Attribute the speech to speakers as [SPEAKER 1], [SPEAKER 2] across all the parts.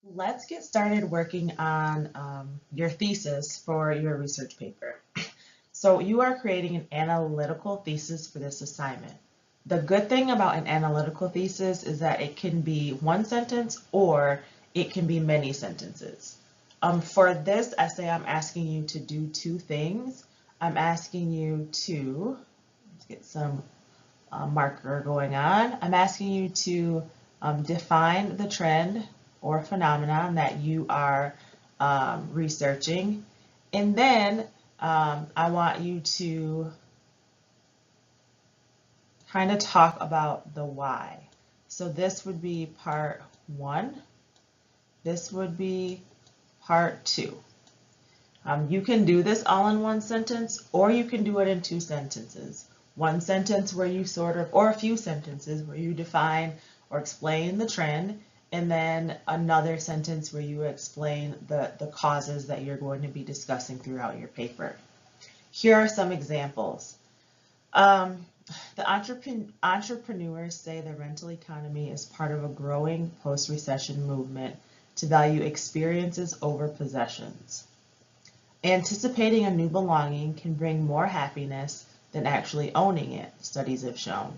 [SPEAKER 1] Let's get started working on your thesis for your research paper. So you are creating an analytical thesis for this assignment. The good thing about an analytical thesis is that it can be one sentence or it can be many sentences. For this essay, I'm asking you to do two things. I'm asking you to, let's get some marker going on. I'm asking you to define the trend or phenomenon that you are researching. And then I want you to kind of talk about the why. So this would be part one. This would be part two. You can do this all in one sentence, or you can do it in two sentences. One sentence where you or a few sentences where you define or explain the trend, and then another sentence where you explain the causes that you're going to be discussing throughout your paper. Here are some examples. The entrepreneurs say the rental economy is part of a growing post-recession movement to value experiences over possessions. Anticipating a new belonging can bring more happiness than actually owning it, studies have shown.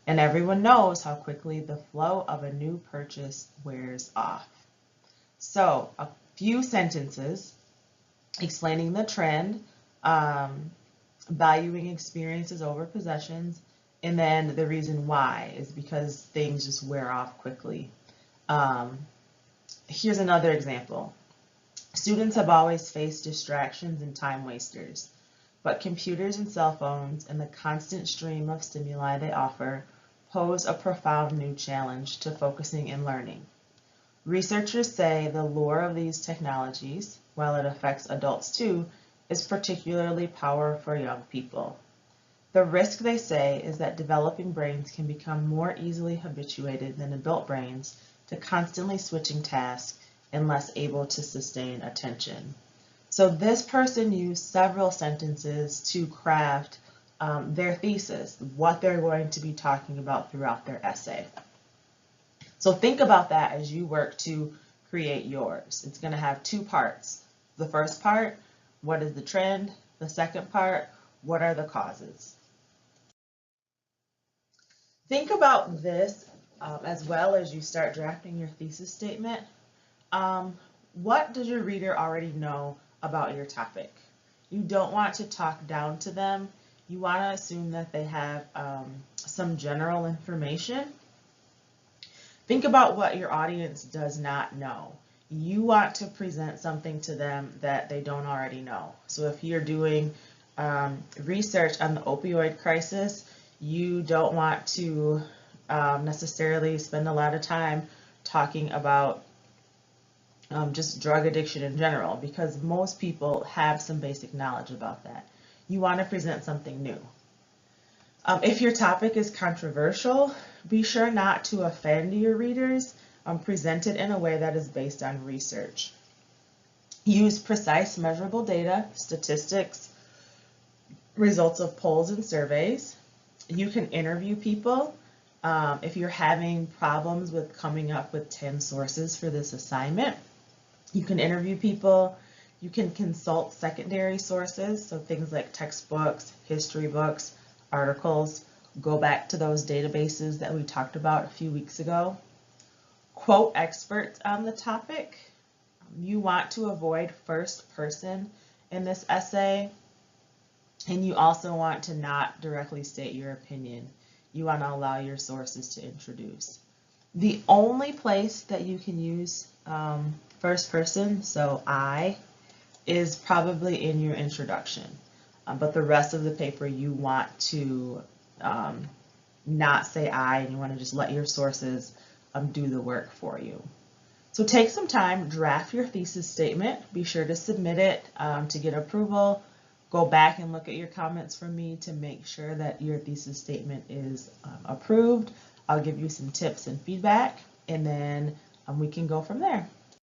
[SPEAKER 1] And everyone knows how quickly the flow of a new purchase wears off. So, a few sentences explaining the trend, valuing experiences over possessions, and then the reason why is because things just wear off quickly. Here's another example. Students have always faced distractions and time wasters, but computers and cell phones and the constant stream of stimuli they offer pose a profound new challenge to focusing and learning. Researchers say the lure of these technologies, while it affects adults too, is particularly powerful for young people. The risk, they say, is that developing brains can become more easily habituated than adult brains to constantly switching tasks and less able to sustain attention. So this person used several sentences to craft their thesis, what they're going to be talking about throughout their essay. So think about that as you work to create yours. It's going to have two parts. The first part, what is the trend? The second part, what are the causes? Think about this as well as you start drafting your thesis statement. What does your reader already know about your topic? You don't want to talk down to them. You want to assume that they have some general information. Think about what your audience does not know. You want to present something to them that they don't already know. So if you're doing research on the opioid crisis, you don't want to necessarily spend a lot of time talking about just drug addiction in general, because most people have some basic knowledge about that. You want to present something new. If your topic is controversial, be sure not to offend your readers. Present it in a way that is based on research. Use precise measurable data, statistics, results of polls and surveys. You can interview people. If you're having problems with coming up with 10 sources for this assignment, you can interview people. You can consult secondary sources, so things like textbooks, history books, articles. Go back to those databases that we talked about a few weeks ago. Quote experts on the topic. You want to avoid first person in this essay, and you also want to not directly state your opinion. You want to allow your sources to introduce. The only place that you can use first person, so I, is probably in your introduction. But the rest of the paper you want to not say I, and you want to just let your sources do the work for you. So take some time, draft your thesis statement. Be sure to submit it to get approval. Go back and look at your comments from me to make sure that your thesis statement is approved. I'll give you some tips and feedback, and then we can go from there.